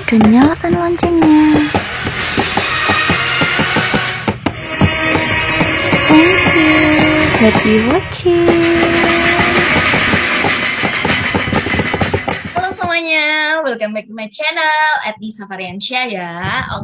dan nyalakan loncengnya. Thank you. Happy watching. Halo semuanya, welcome back to my channel @nisafariansyah ya.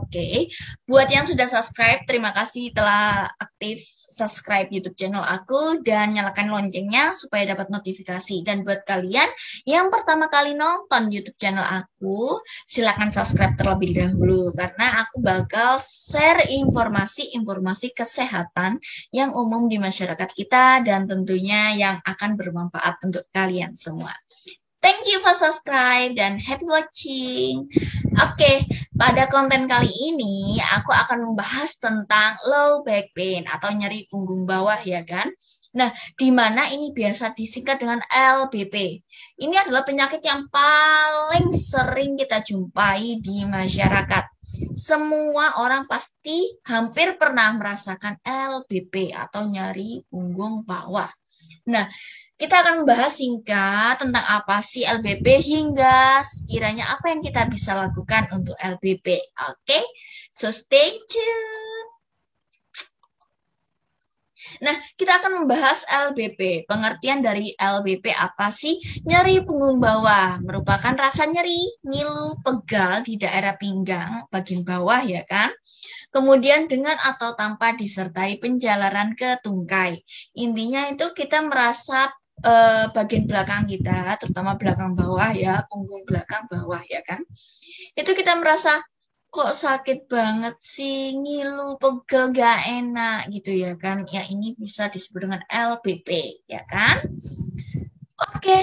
Oke, buat yang sudah subscribe, terima kasih telah aktif subscribe YouTube channel aku dan nyalakan loncengnya supaya dapat notifikasi. Dan buat kalian yang pertama kali nonton YouTube channel aku, silakan subscribe terlebih dahulu karena aku bakal share informasi-informasi kesehatan yang umum di masyarakat kita dan tentunya yang akan bermanfaat untuk kalian semua. Thank you for subscribe dan happy watching. Oke, pada konten kali ini aku akan membahas tentang low back pain atau nyeri punggung bawah ya kan. Nah, di mana ini biasa disingkat dengan LBP. Ini adalah penyakit yang paling sering kita jumpai di masyarakat. Semua orang pasti hampir pernah merasakan LBP atau nyeri punggung bawah. Nah, kita akan membahas singkat tentang apa sih LBP hingga sekiranya apa yang kita bisa lakukan untuk LBP. Oke, so stay tune. Nah, kita akan membahas LBP. Pengertian dari LBP apa sih? Nyeri punggung bawah merupakan rasa nyeri, ngilu, pegal di daerah pinggang bagian bawah ya kan? Kemudian dengan atau tanpa disertai penjalaran ke tungkai. Intinya itu kita merasa bagian belakang kita, terutama belakang bawah ya, punggung belakang bawah ya kan. Itu kita merasa kok sakit banget sih, ngilu, pegel, gak enak gitu ya kan. Ya ini bisa disebut dengan LBP ya kan. Oke.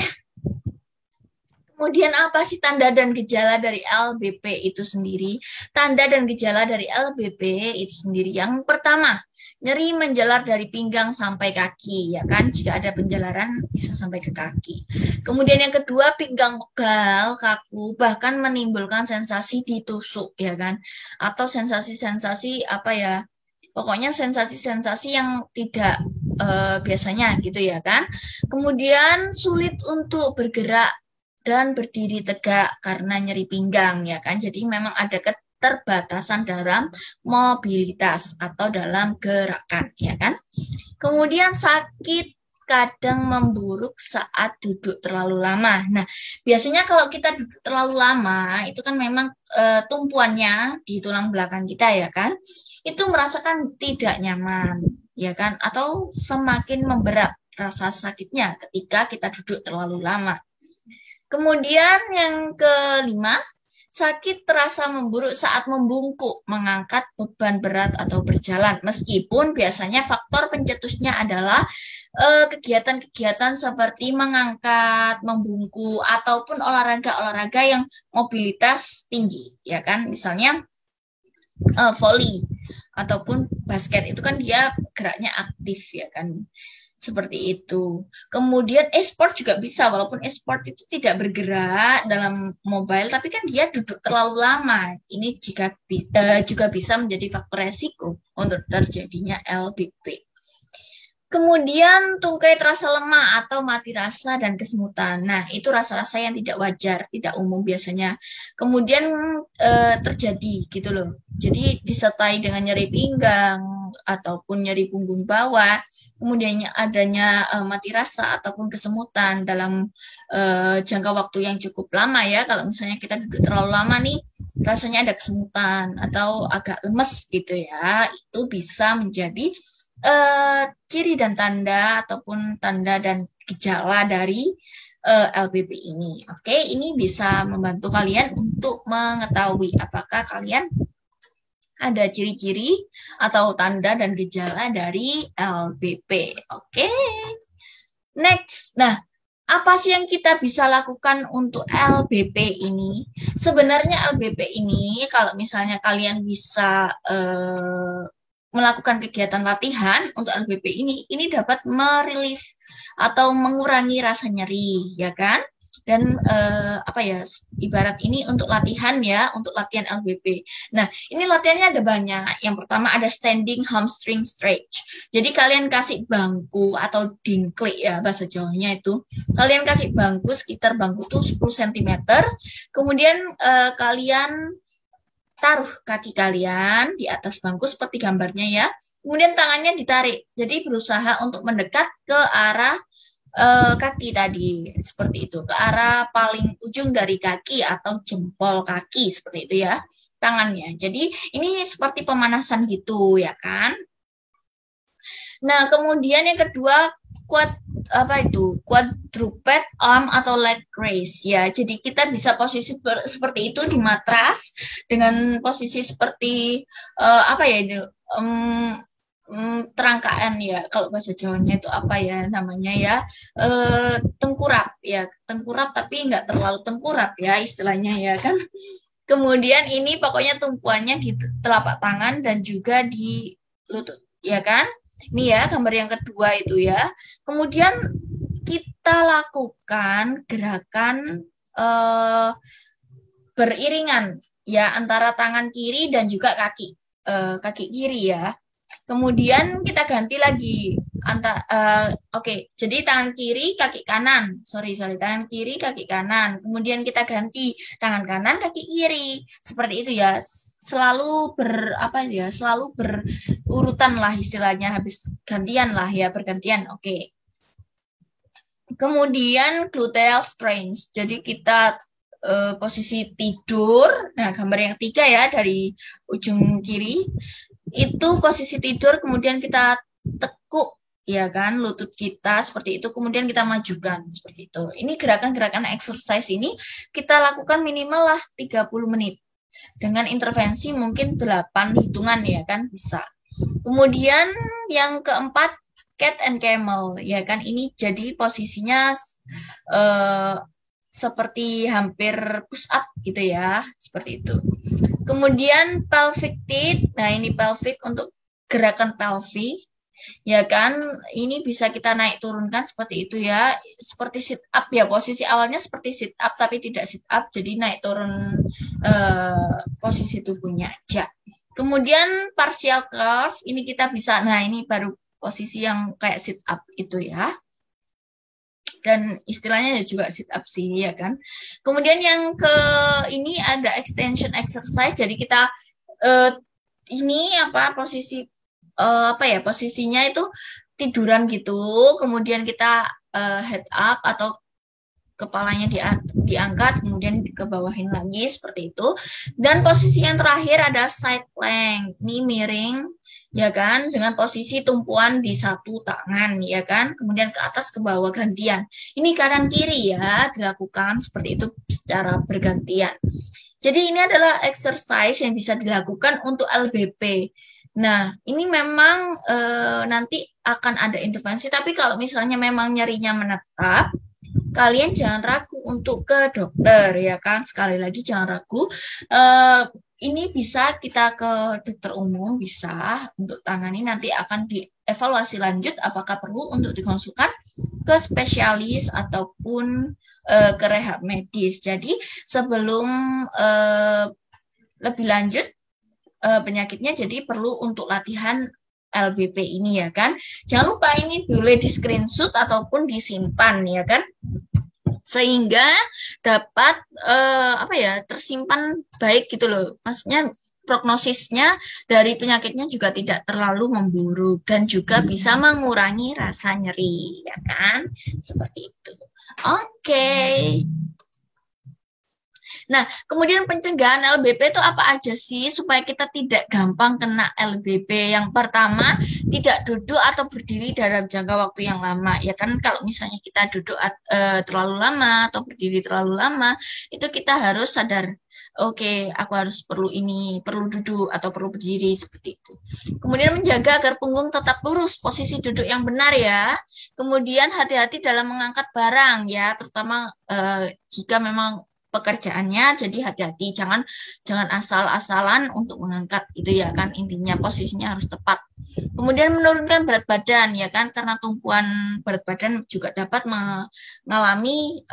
Kemudian apa sih tanda dan gejala dari LBP itu sendiri? Tanda dan gejala dari LBP itu sendiri yang pertama, nyeri menjalar dari pinggang sampai kaki, ya kan? Jika ada penjalaran bisa sampai ke kaki. Kemudian yang kedua, pinggang pegal, kaku, bahkan menimbulkan sensasi ditusuk, ya kan? Atau sensasi-sensasi apa ya? Pokoknya sensasi-sensasi yang tidak biasanya gitu ya kan? Kemudian sulit untuk bergerak dan berdiri tegak karena nyeri pinggang ya kan. Jadi memang ada keterbatasan dalam mobilitas atau dalam gerakan ya kan. Kemudian sakit kadang memburuk saat duduk terlalu lama. Nah, biasanya kalau kita duduk terlalu lama itu kan memang tumpuannya di tulang belakang kita ya kan. Itu merasakan tidak nyaman ya kan atau semakin memberat rasa sakitnya ketika kita duduk terlalu lama. Kemudian yang kelima, sakit terasa memburuk saat membungkuk, mengangkat beban berat atau berjalan. Meskipun biasanya faktor pencetusnya adalah kegiatan-kegiatan seperti mengangkat, membungkuk, ataupun olahraga-olahraga yang mobilitas tinggi, ya kan? Misalnya volley ataupun basket itu kan dia geraknya aktif, ya kan? Seperti itu. Kemudian e-sport juga bisa, walaupun e-sport itu tidak bergerak dalam mobile, tapi kan dia duduk terlalu lama. Ini juga bisa menjadi faktor resiko untuk terjadinya LBP. Kemudian tungkai terasa lemah atau mati rasa dan kesemutan. Nah, itu rasa-rasa yang tidak wajar, tidak umum biasanya. Kemudian terjadi gitu loh. Jadi disertai dengan nyeri pinggang ataupun nyeri punggung bawah. Kemudian adanya mati rasa ataupun kesemutan dalam jangka waktu yang cukup lama ya. Kalau misalnya kita duduk terlalu lama nih, rasanya ada kesemutan atau agak lemes gitu ya. Itu bisa menjadi ciri dan tanda ataupun tanda dan gejala dari LBP ini. Oke, ini bisa membantu kalian untuk mengetahui apakah kalian ada ciri-ciri atau tanda dan gejala dari LBP. Oke. Next. Nah, apa sih yang kita bisa lakukan untuk LBP ini? Sebenarnya LBP ini kalau misalnya kalian bisa melakukan kegiatan latihan untuk LBP ini dapat merelief atau mengurangi rasa nyeri, ya kan? dan apa ya, ibarat ini untuk latihan ya, untuk latihan LBP. Nah, ini latihannya ada banyak. Yang pertama ada standing hamstring stretch. Jadi kalian kasih bangku atau dingklik ya bahasa Jawanya itu. Kalian kasih bangku sekitar bangku tuh 10 cm. Kemudian kalian taruh kaki kalian di atas bangku seperti gambarnya ya. Kemudian tangannya ditarik. Jadi berusaha untuk mendekat ke arah kaki tadi, seperti itu, ke arah paling ujung dari kaki atau jempol kaki, seperti itu ya, tangannya. Jadi ini seperti pemanasan gitu ya kan. Nah, kemudian yang kedua, quadruped arm atau leg raise ya. Jadi kita bisa posisi seperti itu di matras dengan posisi seperti apa ya ini, terangkaan ya, kalau bahasa Jawanya itu apa ya namanya ya, tengkurap ya, tengkurap tapi nggak terlalu tengkurap ya istilahnya ya kan. Kemudian ini pokoknya tumpuannya di telapak tangan dan juga di lutut ya kan. Ini ya gambar yang kedua itu ya. Kemudian kita lakukan gerakan beriringan ya antara tangan kiri dan juga kaki kiri ya. Kemudian kita ganti lagi oke. Jadi tangan kiri kaki kanan, tangan kiri kaki kanan. Kemudian kita ganti tangan kanan kaki kiri, seperti itu ya. Selalu selalu berurutan lah istilahnya, habis gantian lah ya, bergantian. Oke. Kemudian gluteal strains. Jadi kita posisi tidur. Nah, gambar yang ketiga ya dari ujung kiri. Itu posisi tidur, kemudian kita tekuk ya kan lutut kita seperti itu, kemudian kita majukan seperti itu. Ini gerakan-gerakan exercise ini kita lakukan minimal lah 30 menit dengan intervensi mungkin 8 hitungan ya kan, bisa. Kemudian yang keempat, cat and camel ya kan, ini jadi posisinya seperti hampir push up gitu ya, seperti itu. Kemudian pelvic tilt. Nah, ini pelvic untuk gerakan pelvic. Ya kan, ini bisa kita naik turunkan seperti itu ya. Seperti sit up ya, posisi awalnya seperti sit up tapi tidak sit up, jadi naik turun posisi tubuhnya aja. Kemudian partial curve, ini kita bisa, nah ini baru posisi yang kayak sit up itu ya. Dan istilahnya juga sit up sih ya kan. Kemudian yang ini ada extension exercise. Jadi kita ini posisinya itu tiduran gitu. Kemudian kita head up atau kepalanya diangkat, kemudian dikebawahin lagi seperti itu. Dan posisi yang terakhir ada side plank. Ini miring ya kan, dengan posisi tumpuan di satu tangan ya kan, kemudian ke atas ke bawah gantian. Ini kanan kiri ya, dilakukan seperti itu secara bergantian. Jadi ini adalah exercise yang bisa dilakukan untuk LBP. Nah, ini memang nanti akan ada intervensi, tapi kalau misalnya memang nyerinya menetap, kalian jangan ragu untuk ke dokter ya kan. Sekali lagi jangan ragu. Ini bisa kita ke dokter umum, bisa untuk tangani, nanti akan dievaluasi lanjut apakah perlu untuk dikonsulkan ke spesialis ataupun ke rehab medis. Jadi sebelum lebih lanjut penyakitnya, jadi perlu untuk latihan LBP ini ya kan. Jangan lupa ini boleh di screenshot ataupun disimpan ya kan, sehingga dapat tersimpan baik gitu loh. Maksudnya prognosisnya dari penyakitnya juga tidak terlalu memburuk dan juga bisa mengurangi rasa nyeri ya kan, seperti itu. Oke. Nah, kemudian pencegahan LBP itu apa aja sih supaya kita tidak gampang kena LBP? Yang pertama, tidak duduk atau berdiri dalam jangka waktu yang lama. Ya kan, kalau misalnya kita duduk terlalu lama atau berdiri terlalu lama, itu kita harus sadar, oke, aku harus perlu duduk atau perlu berdiri seperti itu. Kemudian menjaga agar punggung tetap lurus, posisi duduk yang benar ya. Kemudian hati-hati dalam mengangkat barang ya, terutama jika memang pekerjaannya, jadi hati-hati, jangan asal-asalan untuk mengangkat itu ya kan, intinya posisinya harus tepat. Kemudian menurunkan berat badan ya kan, karena tumpuan berat badan juga dapat mengalami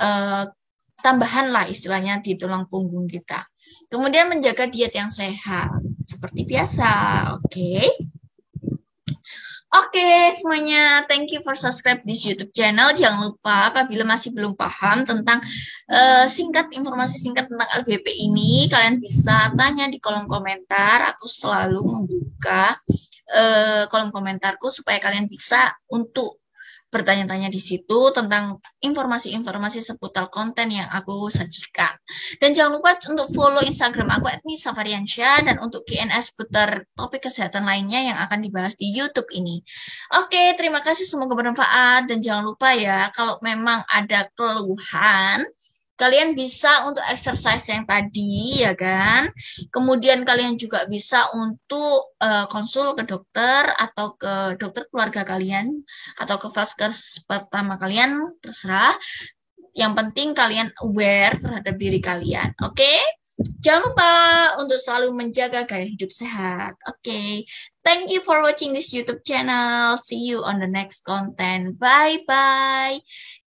tambahan lah istilahnya di tulang punggung kita. Kemudian menjaga diet yang sehat seperti biasa. Oke. Oke, semuanya, thank you for subscribe this YouTube channel. Jangan lupa apabila masih belum paham tentang informasi singkat tentang LBP ini, kalian bisa tanya di kolom komentar. Aku selalu membuka kolom komentarku supaya kalian bisa untuk bertanya-tanya di situ tentang informasi-informasi seputar konten yang aku sajikan. Dan jangan lupa untuk follow Instagram aku @nisafariansyah dan untuk Q&A seputar topik kesehatan lainnya yang akan dibahas di YouTube ini. Oke, terima kasih, semoga bermanfaat dan jangan lupa ya kalau memang ada keluhan kalian bisa untuk exercise yang tadi ya kan. Kemudian kalian juga bisa untuk konsul ke dokter atau ke dokter keluarga kalian atau ke vaskes pertama kalian, terserah. Yang penting kalian aware terhadap diri kalian. Oke? Jangan lupa untuk selalu menjaga gaya hidup sehat. Oke. Thank you for watching this YouTube channel. See you on the next content. Bye bye.